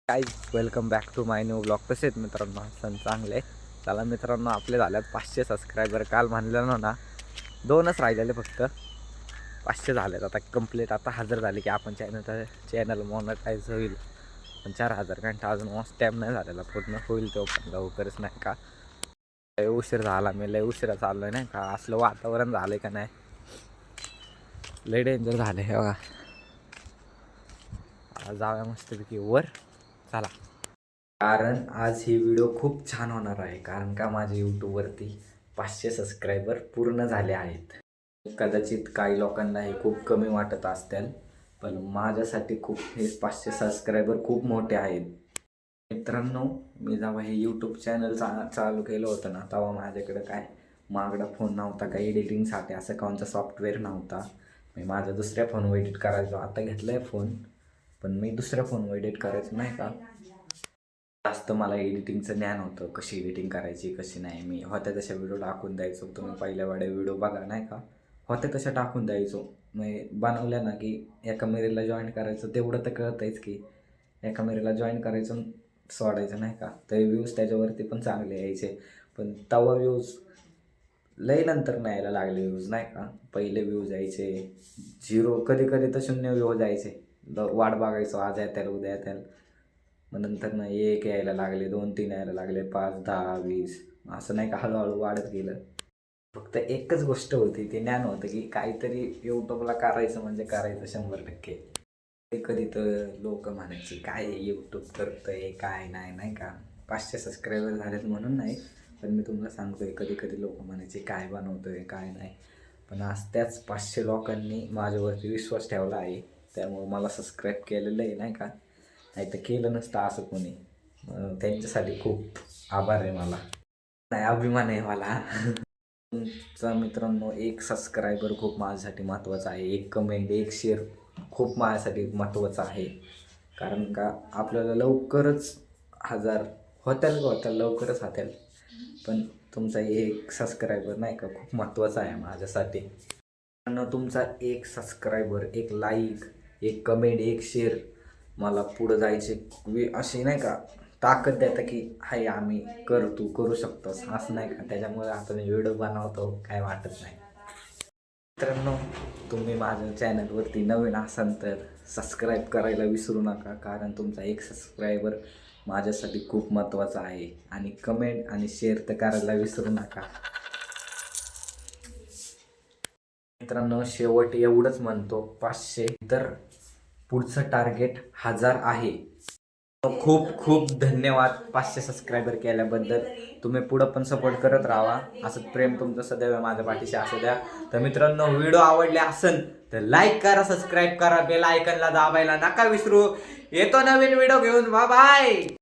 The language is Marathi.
काय welcome back to my new blog. कसे आहेत मित्रांनो? सण चांगले. चला मित्रांनो, आपले झाल्यात 500 सबस्क्रायबर. काल म्हणलेलं ना 2च राहिलेले फक्त. 500 झालेत आता कंप्लीट. आता 1000 झाले की आपण चॅनल मॉनिटाईज होईल. पण 4000 घंटा अजून मस्त टाईम नाही झालेला. पूर्ण होईल तो पण लवकरच नाही का. लय उशीर झाला, मी लय उशिरा चाललो आहे नाही का. असलं वातावरण झालं का नाही, लय डेंजर झालं हे बघा. जाऊया मस्तपैकी वर, चला. कारण आज ही व्हिडिओ खूप छान होणार आहे. कारण का माझ्या यूट्यूबवरती 500 सबस्क्रायबर पूर्ण झाले आहेत. कदाचित काही लोकांना हे खूप कमी वाटत असतील, पण माझ्यासाठी खूप हे 500 सबस्क्रायबर खूप मोठे आहेत. मित्रांनो, मी जेव्हा हे यूट्यूब चॅनल चालू केलं होतं ना, तेव्हा माझ्याकडे काय महागडा फोन नव्हता. काही एडिटिंगसाठी असं कोणता सॉफ्टवेअर नव्हता. मी माझ्या दुसऱ्या फोनवर एडिट करायचो. आता घेतला आहे फोन, पण मी दुसऱ्या फोनवर एडिट करायचो नाही का. जास्त मला एडिटिंगचं ज्ञान होतं, कशी एडिटिंग करायची कशी नाही. मी होत्या तशा व्हिडिओ टाकून द्यायचो. तुम्ही पहिल्या वेळेस व्हिडिओ बघा नाही का, होत्या तशा टाकून द्यायचो. मी बनवल्या ना की एका मेरीला जॉईन करायचं, तेवढं तर कळतंच की एका मेरीला जॉईन करायचं सोडायचं नाही का. तर व्ह्यूज त्याच्यावरती पण चांगले यायचे. पण तवा व्ह्यूज लई नंतर नाही यायला लागले व्ह्यूज नाही का. पहिले व्ह्यूज यायचे 0, कधी कधी तर 0 व्ह्यूज यायचे. वाट बघायचो, आज येतील उद्या येतील. मग नंतर ना 1 यायला लागले, 2, 3 यायला लागले, 5, 10, 20 असं नाही का. हळूहळू वाढत गेलं. फक्त एकच गोष्ट होती, ते ज्ञान होतं की काहीतरी यूट्यूबला करायचं म्हणजे करायचं 100%. कधी तर लोक म्हणायचे काय यूट्यूब करतंय काय नाही नाही का. 500 सबस्क्रायबर झालेत म्हणून नाही, पण मी तुम्हाला सांगतोय कधी कधी लोक म्हणायचे काय बनवतोय काय नाही. पण आज त्याच 500 लोकांनी माझ्यावरती विश्वास ठेवला आहे, त्यामुळे मला सबस्क्राईब केलेलं आहे नाही का. नाही तर केलं नसतं असं कोणी. त्यांच्यासाठी खूप आभार आहे मला, नाही अभिमान आहे मला. तुमचा मित्रांनो एक सबस्क्रायबर खूप माझ्यासाठी महत्त्वाचा आहे. एक कमेंट, एक शेअर खूप माझ्यासाठी महत्त्वाचं आहे. कारण का आपल्याला लवकरच 1000 होत्याल लवकरच होत्याल. पण तुमचा एक सबस्क्रायबर नाही का खूप महत्त्वाचा आहे माझ्यासाठी. कारण तुमचा एक सबस्क्रायबर, एक लाईक, एक कमेंट, एक शेअर मला पुढं जायचे अशी नाही का ताकद देतं की हाय आम्ही तू करू शकतोस असं नाही का. त्याच्यामुळे आता मी व्हिडिओ बनवतो, काय वाटत नाही. मित्रांनो, तुम्ही माझ्या चॅनलवरती नवीन असाल तर सबस्क्राईब करायला विसरू नका. कारण तुमचा एक सबस्क्रायबर माझ्यासाठी खूप महत्त्वाचा आहे. आणि कमेंट आणि शेअर तर करायला विसरू नका. मित्रांनो, शेवट एवढंच म्हणतो, 500 तर पुढचं टार्गेट 1000 आहे. खूप खूप धन्यवाद 500 सबस्क्रायबर केल्याबद्दल. तुम्ही पुढं पण सपोर्ट करत राहा. असं प्रेम तुमचं सदैव माझ्या पाठीशी असू द्या. तर मित्रांनो, व्हिडिओ आवडले असेल तर लाईक करा, सबस्क्राईब करा, बेल आयकनला दाबायला नका विसरू. येतो नवीन व्हिडिओ घेऊन. Bye bye.